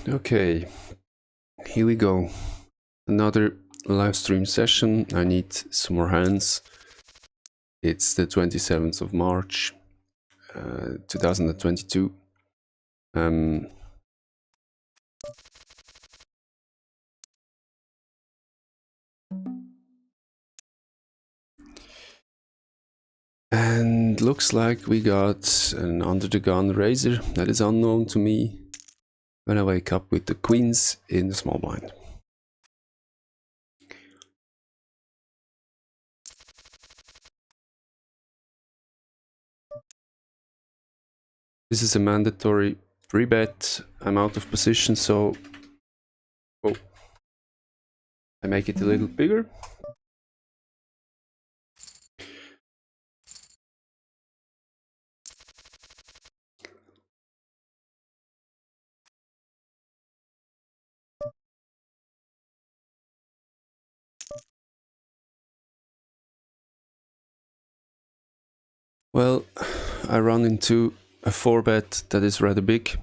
Okay, here we go. Another live stream session. I need some more hands. It's the 27th of March, 2022. And looks like we got an under the gun raiser that is unknown to me when I wake up with the queens in the small blind. This is a mandatory pre-bet. I'm out of position, so I make it a little bigger. Well, I run into a 4-bet that is rather big.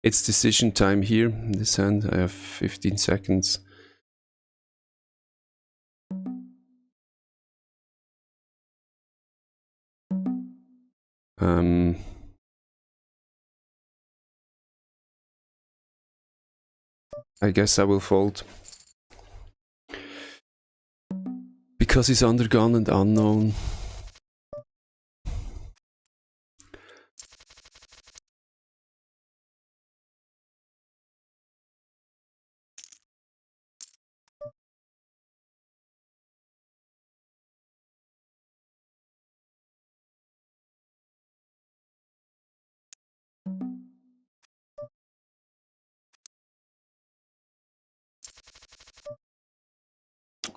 It's decision time here in this hand. I have 15 seconds. I guess I will fold. Because he's undergone and unknown.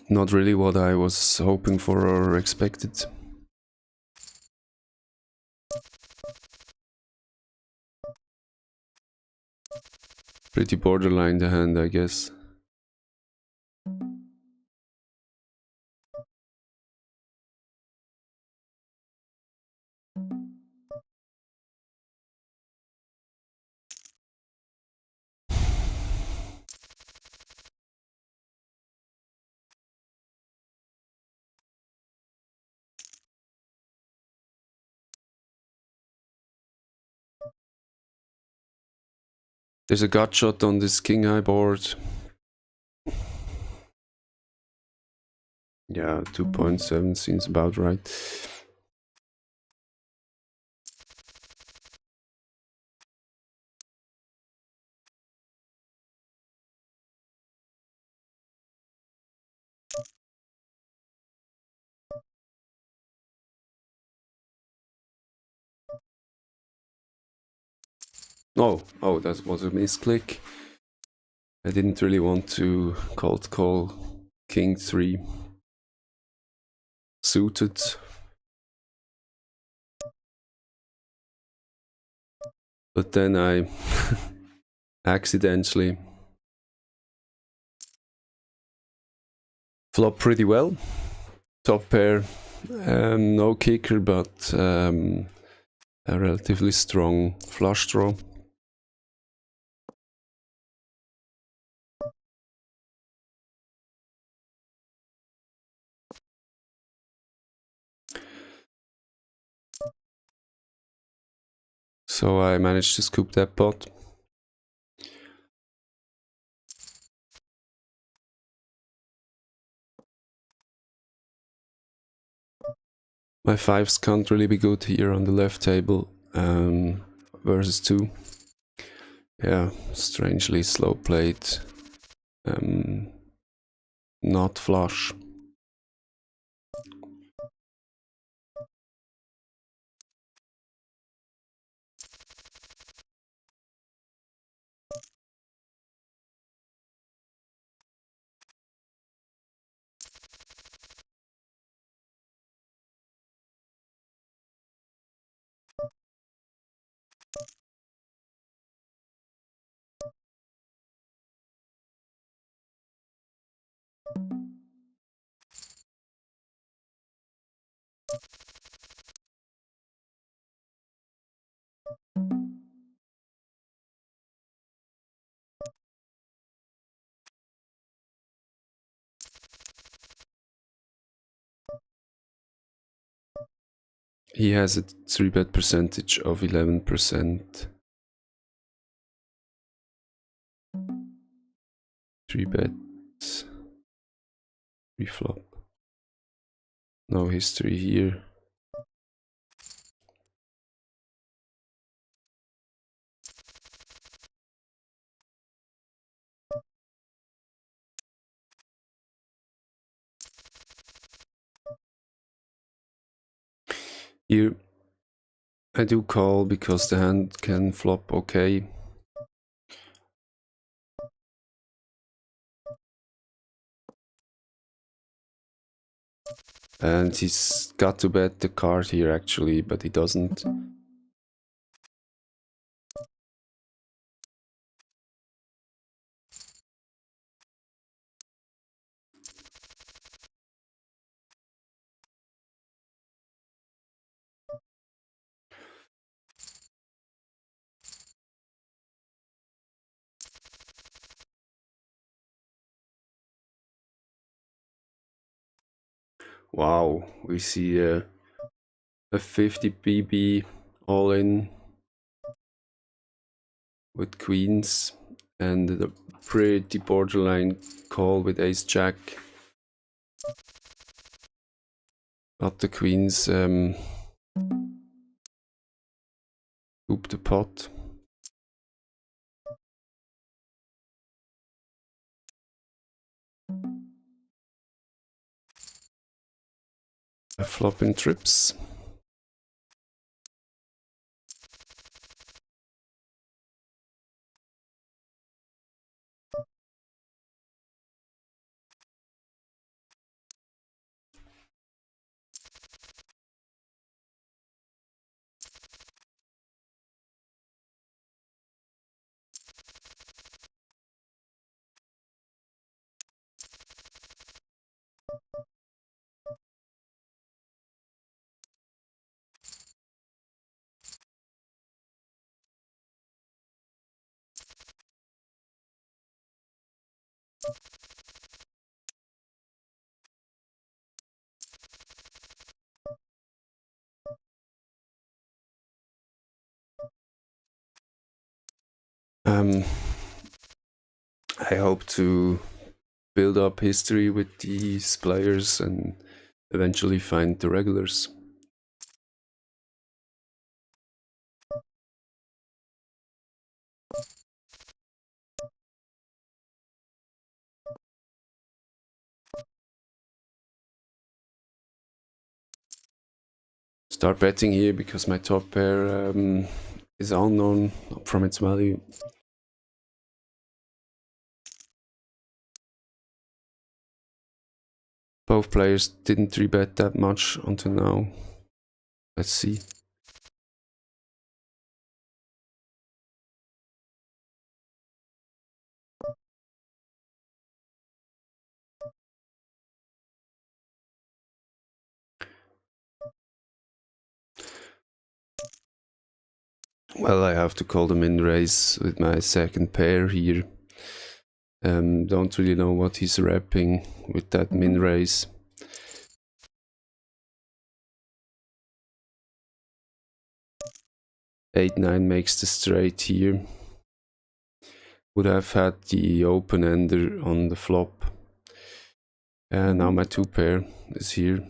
Not really what I was hoping for or expected. Pretty borderline the hand, I guess. There's a gut shot on this king high board. Yeah, 2.7 seems about right. Oh, that was a misclick. I didn't really want to cold call king 3 suited. But then I accidentally flopped pretty well. Top pair, no kicker, but a relatively strong flush draw. So I managed to scoop that pot. My fives can't really be good here on the left table versus 2. Yeah, strangely slow played. Not flush. He has a 3-bet percentage of 11%. 3 bets. Reflop. No history here. Here I do call because the hand can flop okay. And he's got to bet the card here actually, but he doesn't. Wow, we see a 50 BB all in with queens and a pretty borderline call with ace jack. But the queens scoop the pot. A flop in trips. I hope to build up history with these players and eventually find the regulars. Start betting here because my top pair is unknown from its value. Both players didn't 3-bet that much until now. Let's see. Well, I have to call the min raise with my second pair here. Don't really know what he's repping with that min raise. Eight nine makes the straight here. Would have had the open ender on the flop. And now my two pair is here.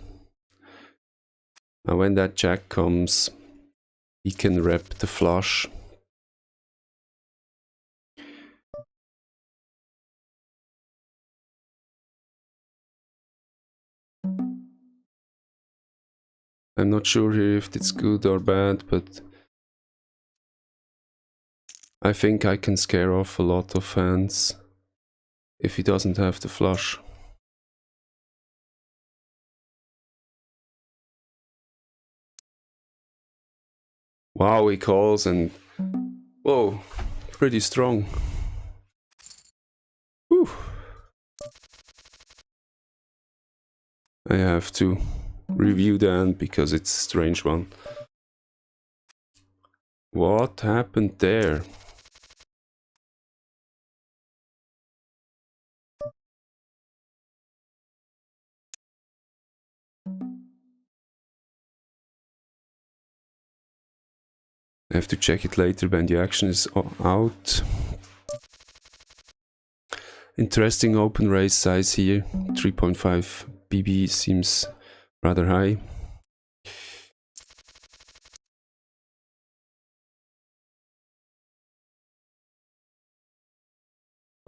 Now when that jack comes, he can rep the flush. I'm not sure here if it's good or bad, but I think I can scare off a lot of hands if he doesn't have the flush. Wow, he calls and whoa, pretty strong. Whew. I have to review the hand because it's a strange one. What happened there? I have to check it later when the action is out. Interesting open raise size here. 3.5 BB seems rather high.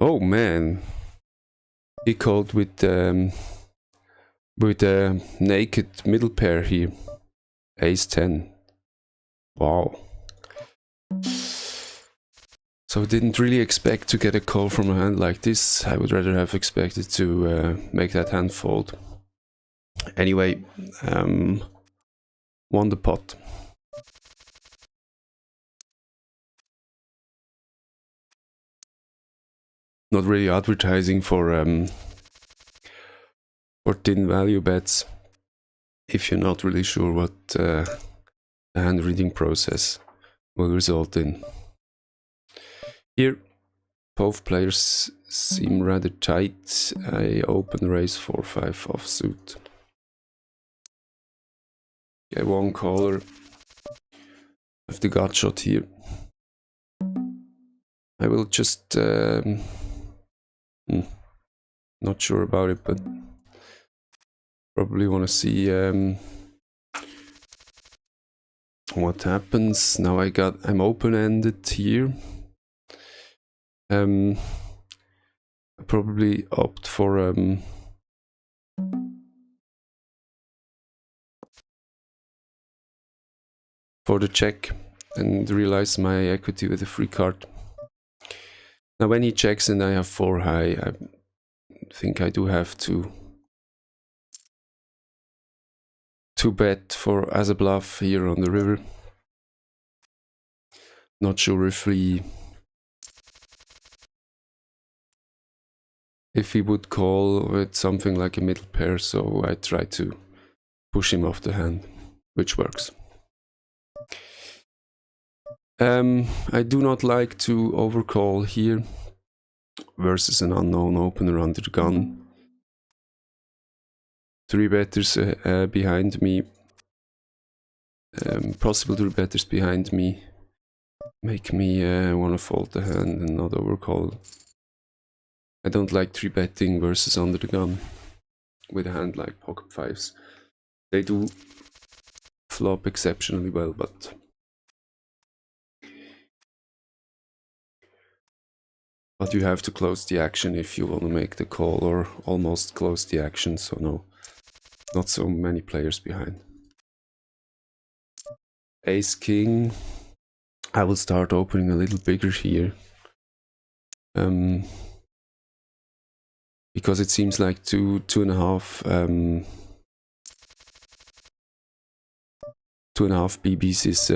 Oh man, he called with a naked middle pair here. Ace 10. Wow. So I didn't really expect to get a call from a hand like this. I would rather have expected to make that hand fold. Anyway, won the pot. Not really advertising for thin value bets if you're not really sure what the hand reading process will result in. Here, both players seem rather tight. I open raise 4-5 offsuit. Get one caller. Have the gut shot here. I will just not sure about it, but probably want to see what happens. Now I'm open-ended here. I probably opt for the check and realize my equity with a free card. Now when he checks and I have 4 high, I think I do have to bet for as a bluff here on the river. Not sure if he would call with something like a middle pair, so I try to push him off the hand, which works. I do not like to overcall here versus an unknown opener under the gun. 3 betters behind me, possible 3 betters behind me, make me want to fold the hand and not overcall. I don't like 3 betting versus under the gun with a hand like pocket 5s. They do flop exceptionally well, but you have to close the action if you want to make the call, or almost close the action, so no, not so many players behind. Ace King, I will start opening a little bigger here. Because it seems like 2.5 BBs is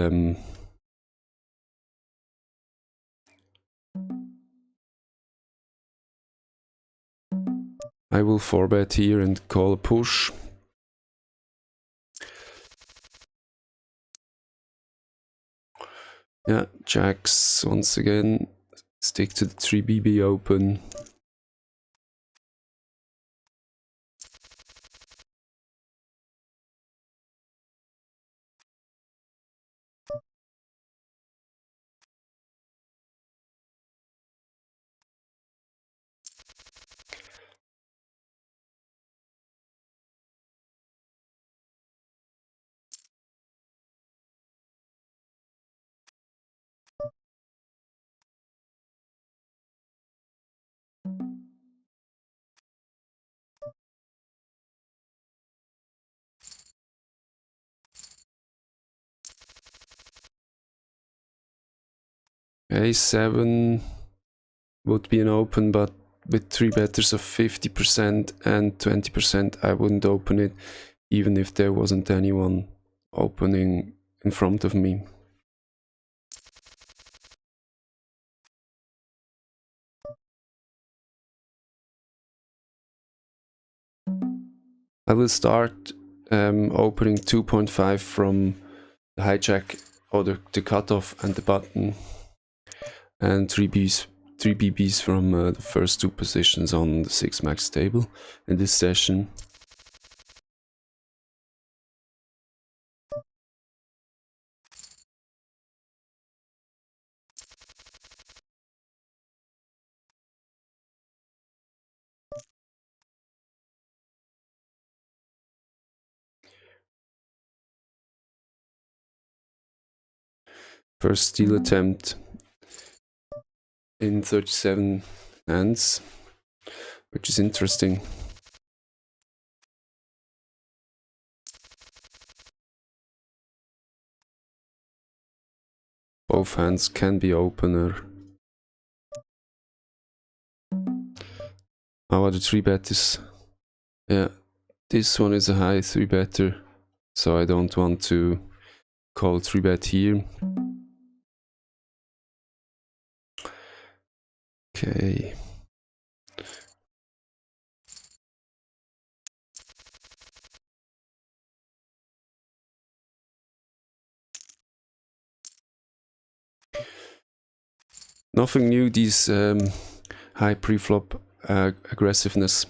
I will 4-bet here and call a push. Yeah, jacks once again. Stick to the 3 BB open. A7 would be an open, but with 3 betters of 50% and 20%, I wouldn't open it, even if there wasn't anyone opening in front of me. I will start opening 2.5 from the hijack, or the cutoff and the button, and 3 BBs from the first 2 positions on the 6 max table in this session. First steal attempt in 37 hands, which is interesting. Both hands can be opener. How are the 3-betters? Yeah, this one is a high 3-better, so I don't want to call 3-bet here. Okay. Nothing new, these high pre-flop aggressiveness.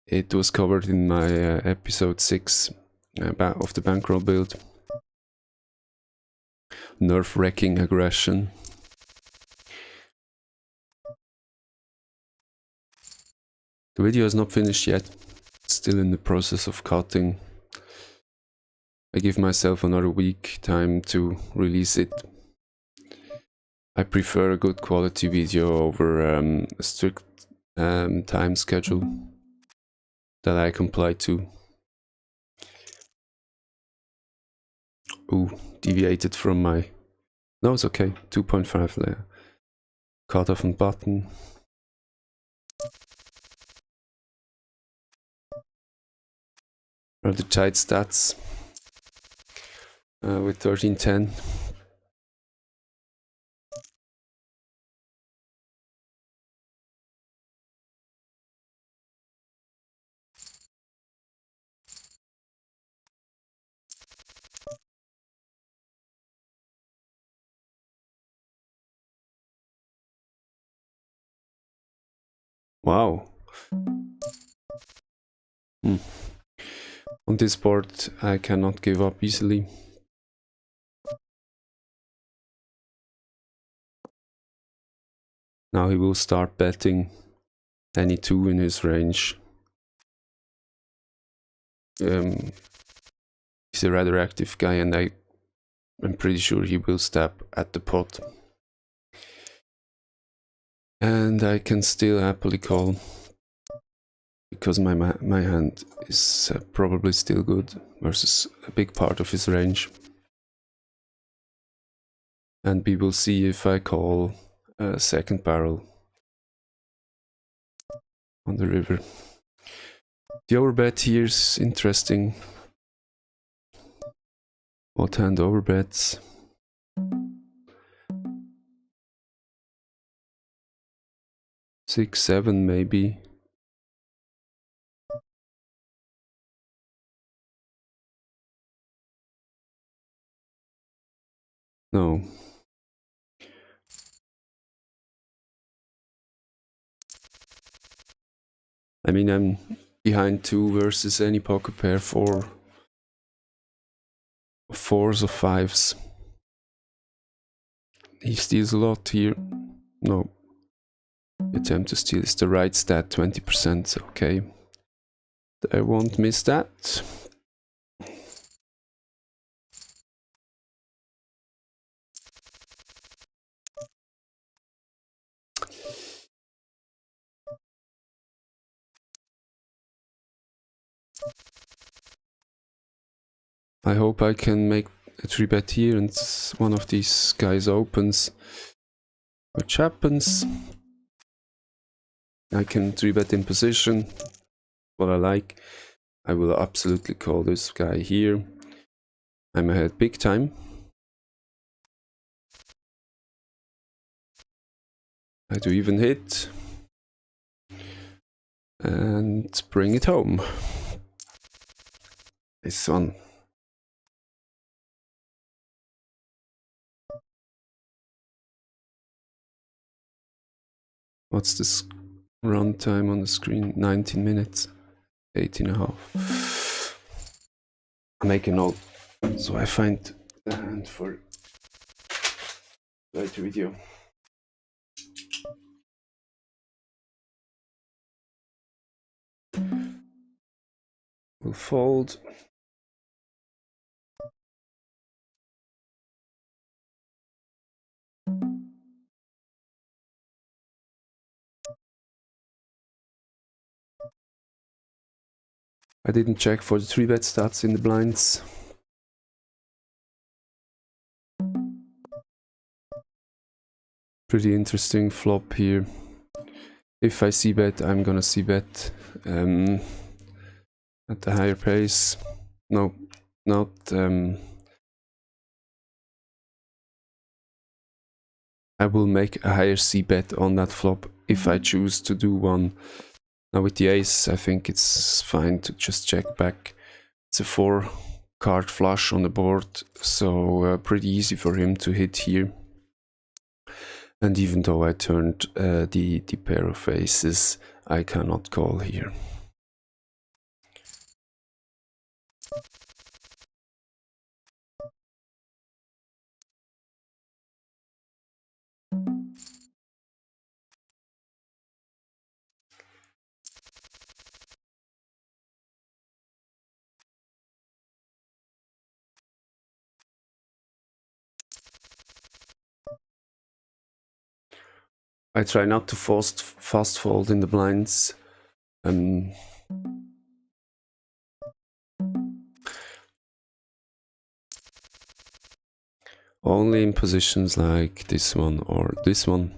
It was covered in my episode 6 of the bankroll build. Nerve-wracking aggression. The video is not finished yet. It's still in the process of cutting. I give myself another week time to release it. I prefer a good quality video over a strict time schedule that I comply to. Ooh, deviated from my... No, it's okay. 2.5 layer. Cut off and button. Rather tight stats with 13-10. Wow. On this board I cannot give up easily. Now he will start betting any 2 in his range. He's a rather active guy, and I'm pretty sure he will stab at the pot. And I can still happily call, because my hand is probably still good versus a big part of his range. And we will see if I call a second barrel on the river. The overbet here is interesting. What hand overbets? Six, 7 maybe. No. I mean, I'm behind 2 versus any poker pair for 4s or 5s. He steals a lot here. No. Attempt to steal is the right stat, 20%, okay. I won't miss that. I hope I can make a 3-bet here and one of these guys opens, which happens. I can 3-bet in position, what I like. I will absolutely call this guy here. I'm ahead big time. I do even hit. And bring it home. This one. What's this run time on the screen? 19 minutes. 18.5. Make a note so I find the hand for later video. We'll fold. I didn't check for the 3-bet stats in the blinds. Pretty interesting flop here. If I c-bet, I'm gonna c-bet at the higher pace. No, not I will make a higher c-bet on that flop if I choose to do one. Now with the ace, I think it's fine to just check back. It's a 4-card flush on the board, so pretty easy for him to hit here. And even though I turned the pair of aces, I cannot call here. I try not to fast fold in the blinds. Only in positions like this one or this one.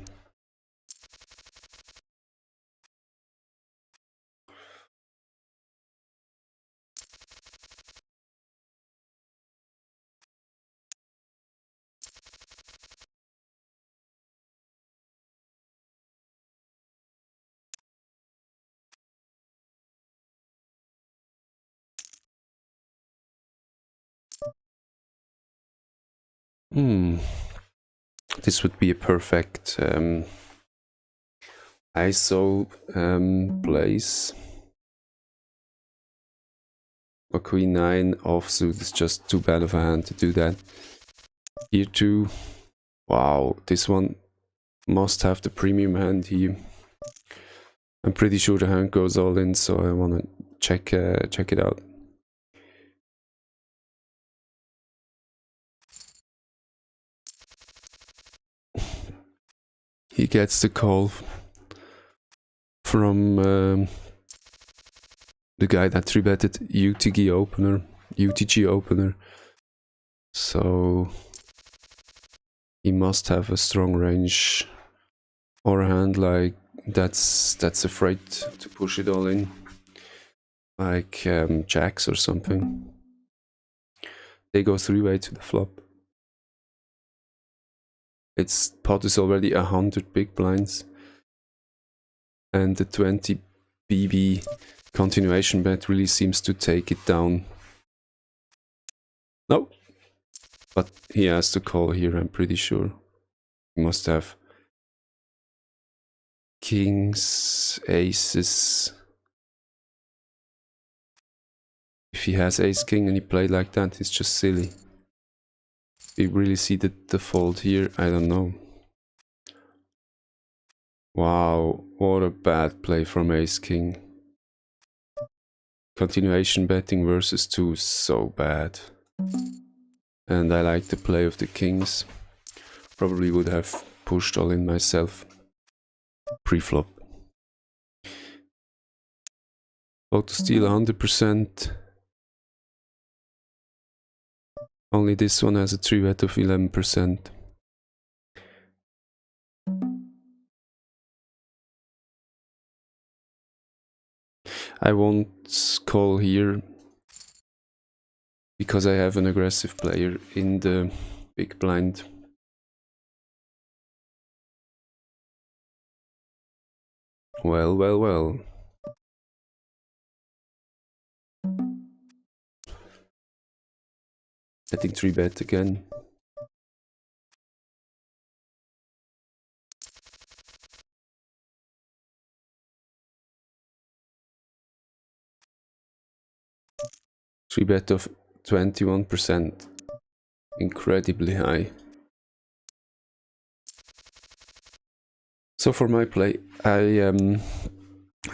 This would be a perfect ISO place. But Queen 9 offsuit is just too bad of a hand to do that. Here too. Wow, this one must have the premium hand here. I'm pretty sure the hand goes all in, so I wanna check it out. He gets the call from the guy that 3-betted UTG opener. So he must have a strong range or a hand like that's afraid to push it all in, like jacks or something. They go 3-way to the flop. Its pot is already 100 big blinds, and the 20 BB continuation bet really seems to take it down. No, but he has to call here, I'm pretty sure. He must have kings, aces. If he has ace king and he played like that, it's just silly. We really see the fold here, I don't know. Wow, what a bad play from ace king. Continuation betting versus 2 is so bad. And I like the play of the kings. Probably would have pushed all in myself. Pre-flop. Auto steal 100%. Only this one has a 3-bet of 11%. I won't call here because I have an aggressive player in the big blind. Well, well, well. Betting 3-bet again. Three bet of 21%. Incredibly high. So for my play, I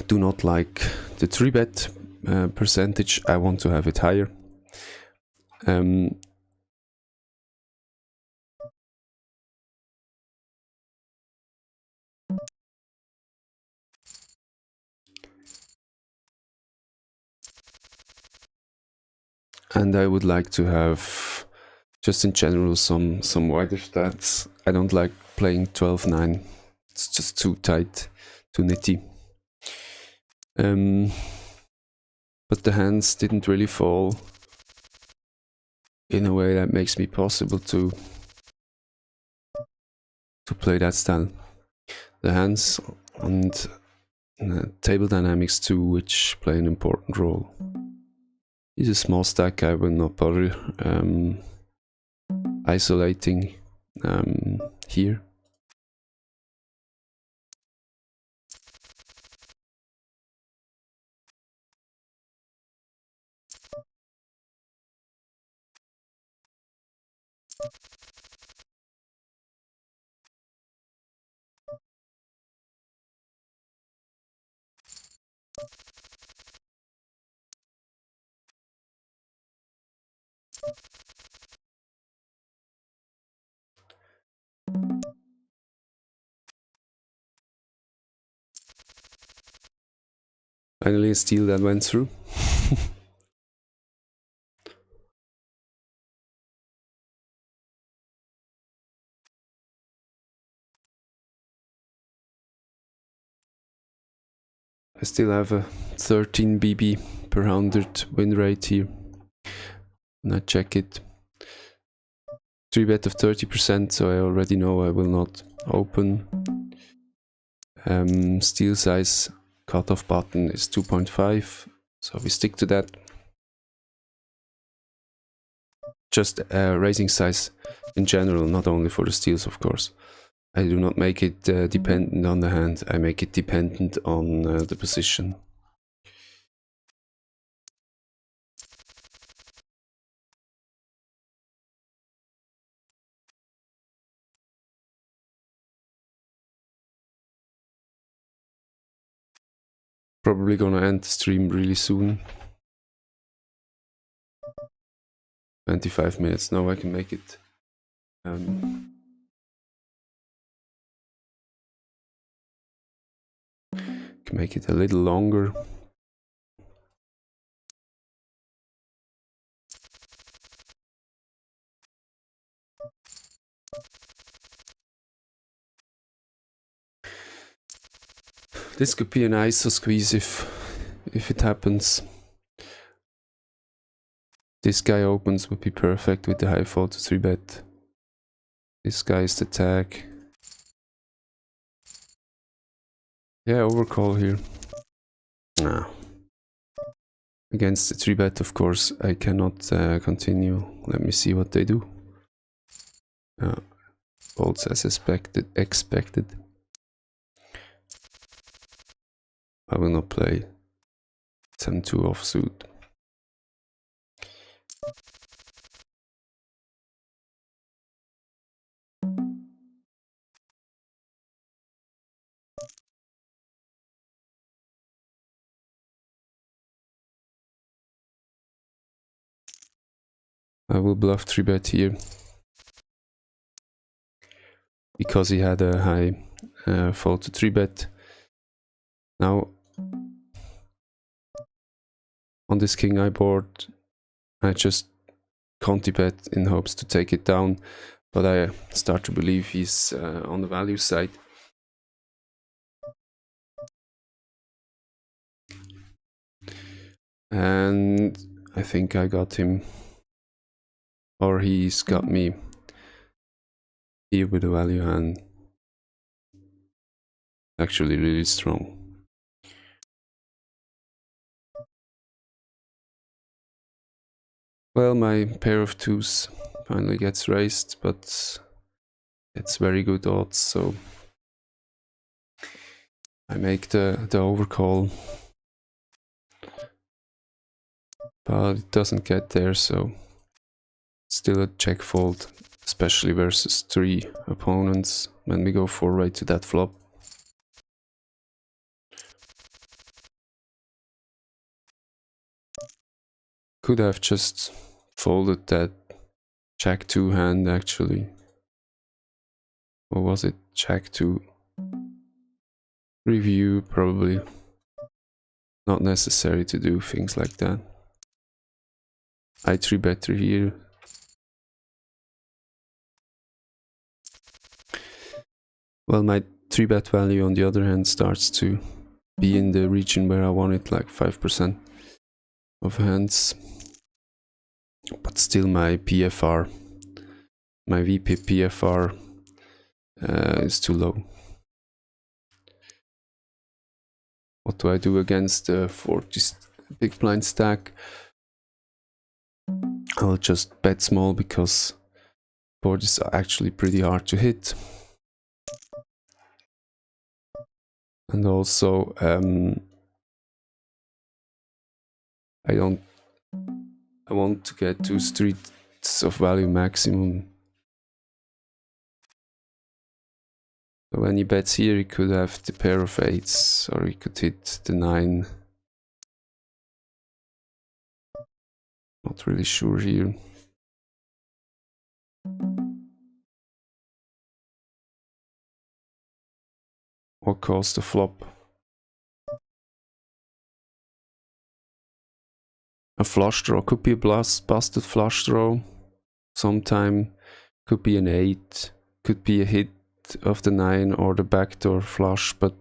do not like the 3-bet percentage. I want to have it higher. And I would like to have, just in general, some wider stats. I don't like playing 12-9. It's just too tight, too nitty. But the hands didn't really fall in a way that makes me possible to play that style. The hands and table dynamics too, which play an important role. It's a small stack, I will not bother isolating here. Finally a steal that went through. I still have a 13 BB per 100 win rate here. And I check it. 3-bet of 30%, so I already know I will not open. Steal size cutoff button is 2.5, so we stick to that. Just raising size in general, not only for the steals, of course. I do not make it dependent on the hand, I make it dependent on the position. Probably gonna end the stream really soon. 25 minutes, now I can make it. Can make it a little longer. This could be an ISO squeeze if it happens. This guy opens would be perfect with the high fold to 3-bet. This guy is the tag. Yeah, overcall here. Nah. Against the 3-bet, of course, I cannot continue. Let me see what they do. Folds as expected. I will not play 7-2 offsuit. I will bluff 3-bet here because he had a high fold to 3-bet. Now on this king eye board I just Conti bet in hopes to take it down, but I start to believe he's on the value side. And I think I got him, or he's got me here with a value hand. Actually really strong. Well, my pair of twos finally gets raised, but it's very good odds, so I make the overcall. But it doesn't get there, so still a check fold, especially versus 3 opponents when we go 4-way to that flop. Could have just folded that Jack 2 hand actually. Or was it Jack 2? Review, probably. Not necessary to do things like that. I 3-better here. Well, my 3-bet value on the other hand starts to be in the region where I want it, like 5% of hands. But still my PFR, my VP PFR is too low. What do I do against the 40 big blind stack? I'll just bet small because board is actually pretty hard to hit. And also I want to get 2 streets of value maximum. So when he bets here, he could have the pair of 8s, or he could hit the 9. Not really sure here. What caused the flop? A flush draw, could be a busted flush draw. Sometime could be an 8, could be a hit of the 9 or the backdoor flush, but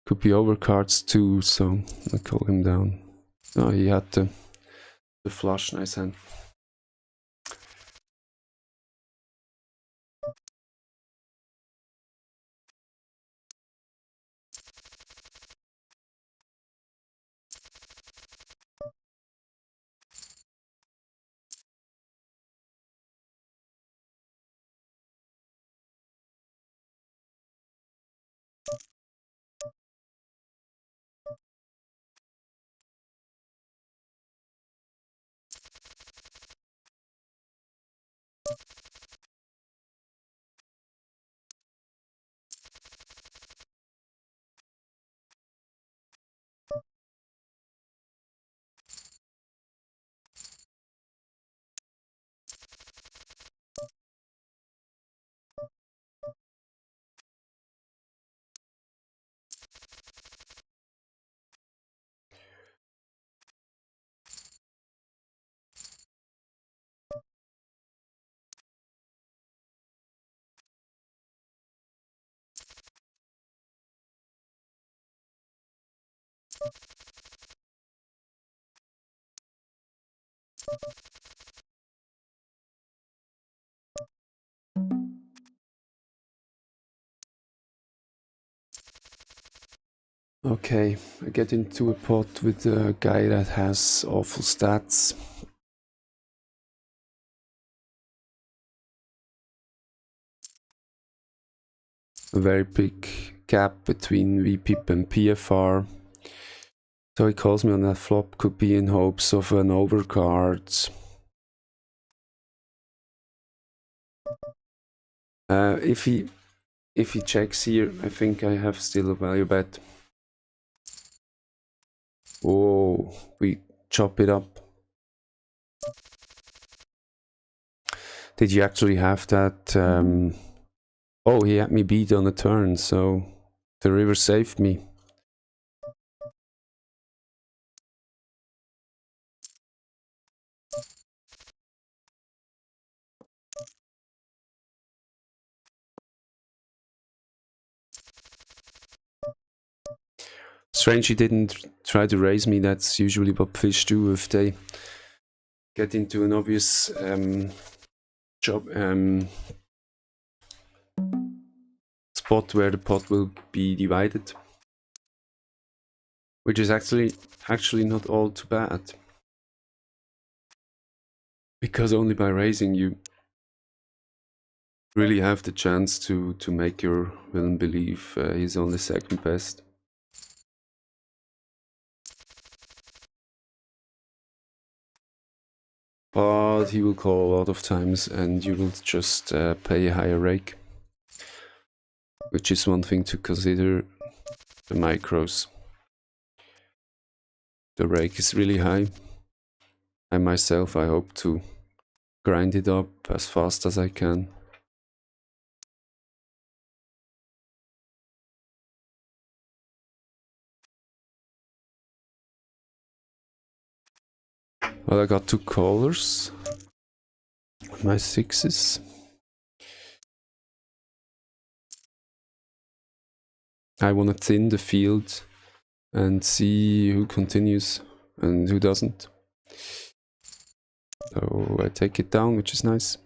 could be overcards too, so I call him down. Oh, he had the flush, nice hand. Okay, I get into a pot with a guy that has awful stats. A very big gap between VPIP and PFR. So he calls me on that flop, could be in hopes of an overcard. If he checks here, I think I have still a value bet. Oh, we chop it up. Did you actually have that? Oh, he had me beat on the turn, so the river saved me. Strange he didn't try to raise me. That's usually what fish do if they get into an obvious spot where the pot will be divided, which is actually not all too bad, because only by raising you really have the chance to make your villain believe he's only second best. But he will call a lot of times and you will just pay a higher rake, which is one thing to consider. The micros, the rake is really high. I myself, I hope to grind it up as fast as I can. Well, I got 2 callers. My 6s. I want to thin the field and see who continues and who doesn't. So I take it down, which is nice.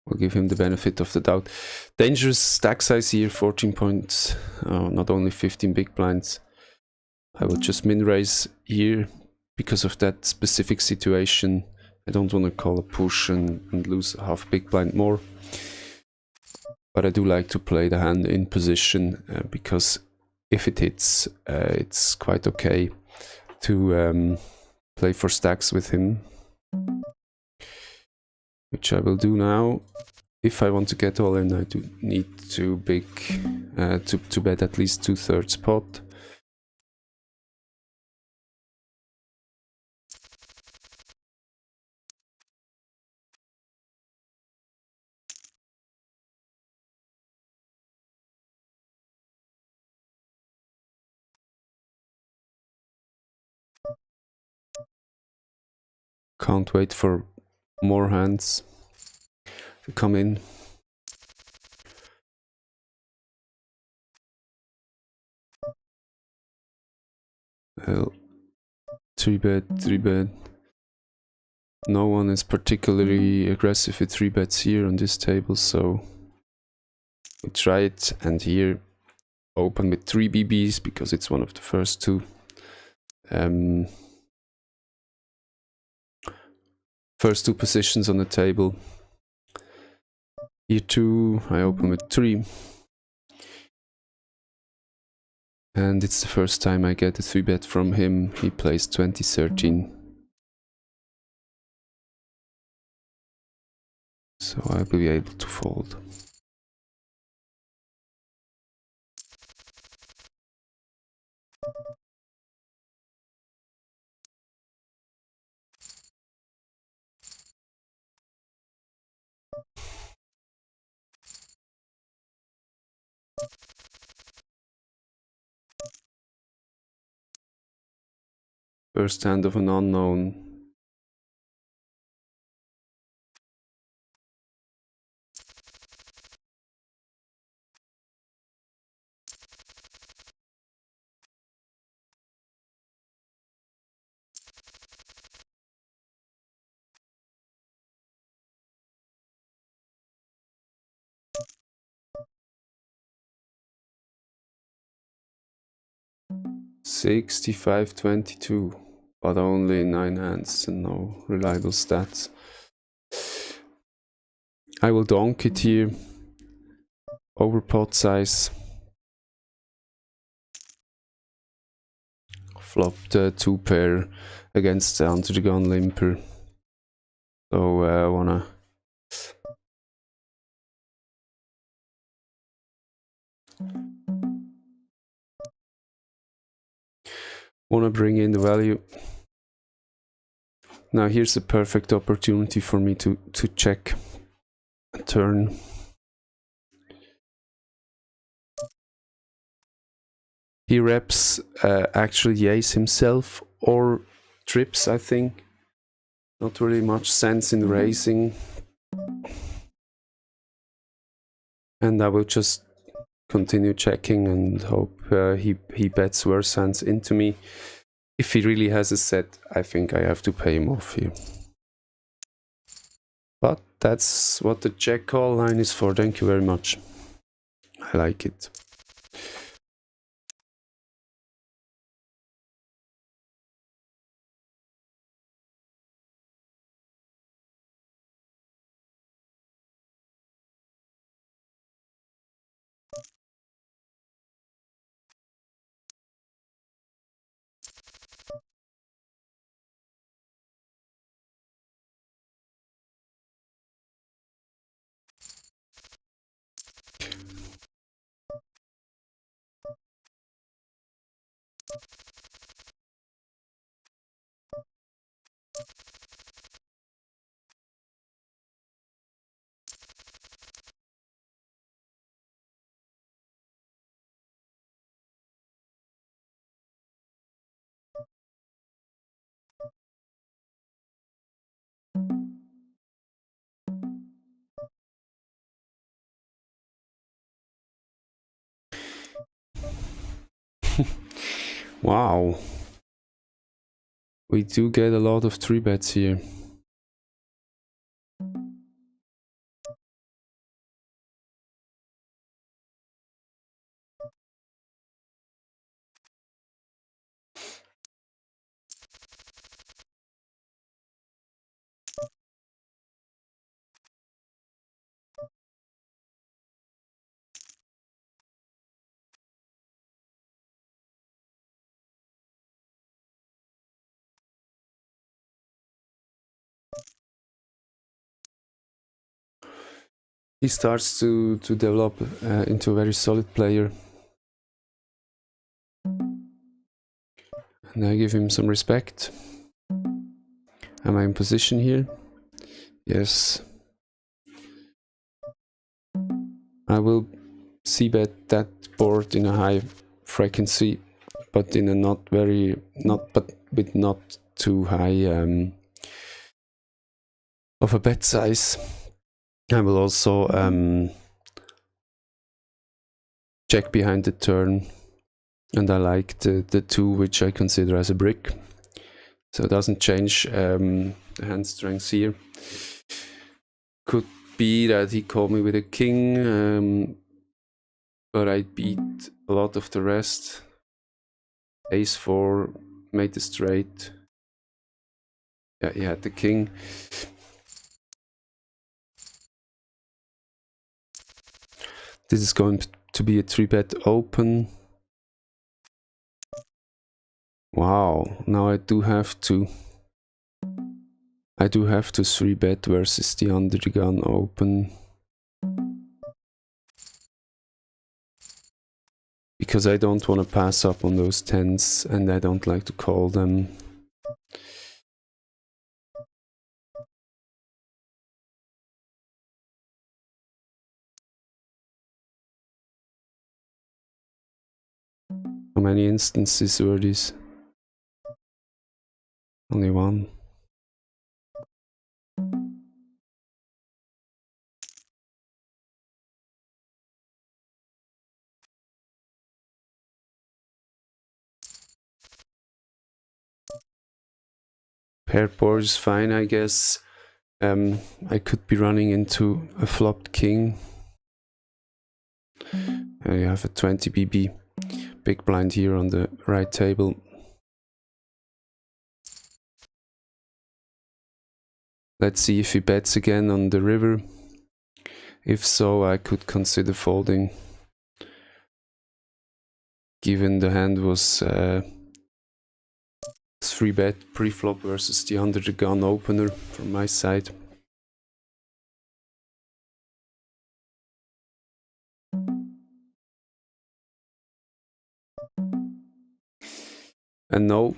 We'll give him the benefit of the doubt. Dangerous stack size here, 14 points, not only 15 big blinds. I will just min raise here because of that specific situation. I don't want to call a push and lose half big blind more. But I do like to play the hand in position because if it hits, it's quite okay to play for stacks with him. Which I will do now. If I want to get all in, I do need to bet at least 2/3 pot. Can't wait for more hands to come in. Well, 3-bet. No one is particularly aggressive with 3-bets here on this table, so we try it. And here, open with 3 BBs because it's one of the first 2. First 2 positions on the table. Here 2, I open with 3. And it's the first time I get a 3-bet from him. He plays 2013. So I will be able to fold. First hand of an unknown. $65.22, but only 9 hands and no reliable stats. I will donk it here, over pot size. Flop the 2 pair against the under the gun limper. So I wanna bring in the value. Now here's the perfect opportunity for me to check a turn. He reps actually the ace himself or trips, I think. Not really much sense in raising. And I will just continue checking and hope he bets worse hands into me. If he really has a set, I think I have to pay him off here. But that's what the check call line is for. Thank you very much. I like it. Wow. We do get a lot of 3-bets here. He starts to develop into a very solid player. And I give him some respect. Am I in position here? Yes. I will c-bet that board in a high frequency, but in a not too high of a bet size. I will also check behind the turn, and I like the 2, which I consider as a brick, so it doesn't change the hand strength here. Could be that he called me with a king, but I beat a lot of the rest. Ace 4 made the straight. Yeah, he had the king. This is going to be a 3-bet open. Wow, now I do have to 3-bet versus the under the gun open. Because I don't want to pass up on those 10s and I don't like to call them. How many instances were these? Only one. Paired board is fine, I guess. I could be running into a flopped king. You have a 20 BB big blind here on the right table. Let's see if he bets again on the river. If so, I could consider folding, given the hand was 3-bet pre-flop versus the under the gun opener from my side. And no,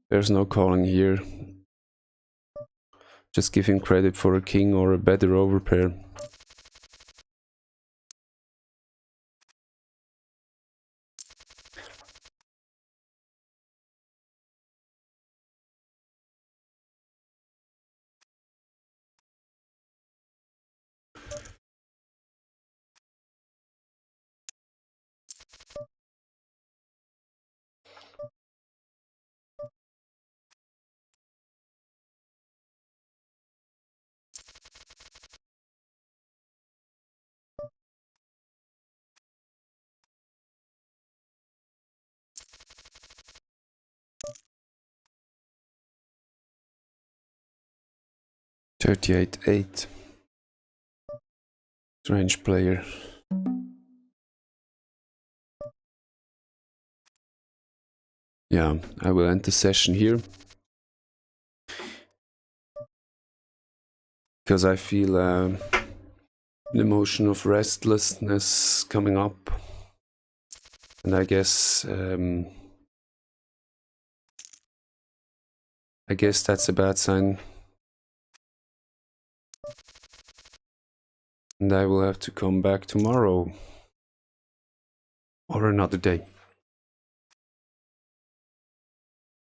there's no calling here. Just give him credit for a king or a better overpair. $38.8. Strange player. Yeah, I will end the session here. Because I feel an emotion of restlessness coming up. And I guess that's a bad sign. And I will have to come back tomorrow. Or another day.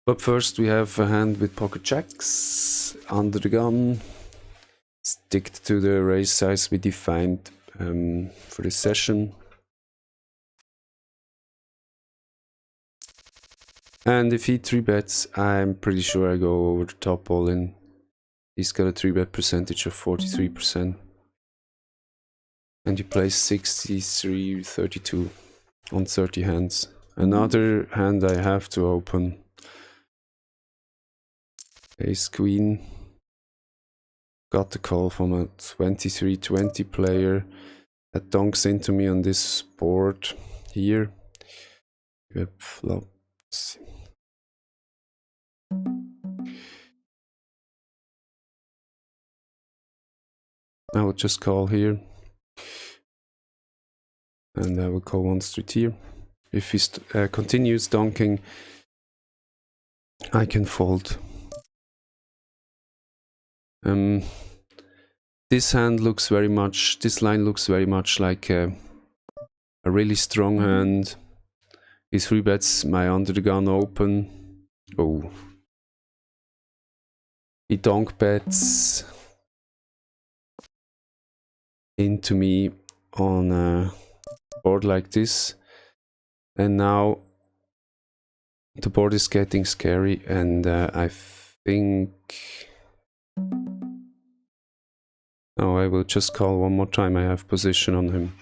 But first we have a hand with pocket jacks under the gun. Stick to the raise size we defined for this session. And if he 3-bets, I'm pretty sure I go over the top all in. He's got a 3-bet percentage of 43%. And he plays 63-32 on 30 hands. Another hand I have to open. Ace Queen. Got the call from a 23-20 player that donks into me on this board here. Yep, flops. I will just call here. And I will call one street here. If he continues donking, I can fold. This hand looks very much, this line looks very much like a really strong hand. He 3-bets my under the gun open. Oh. He donk bets into me on a board like this. And now the board is getting scary, and I think... Oh, I will just call one more time. I have position on him.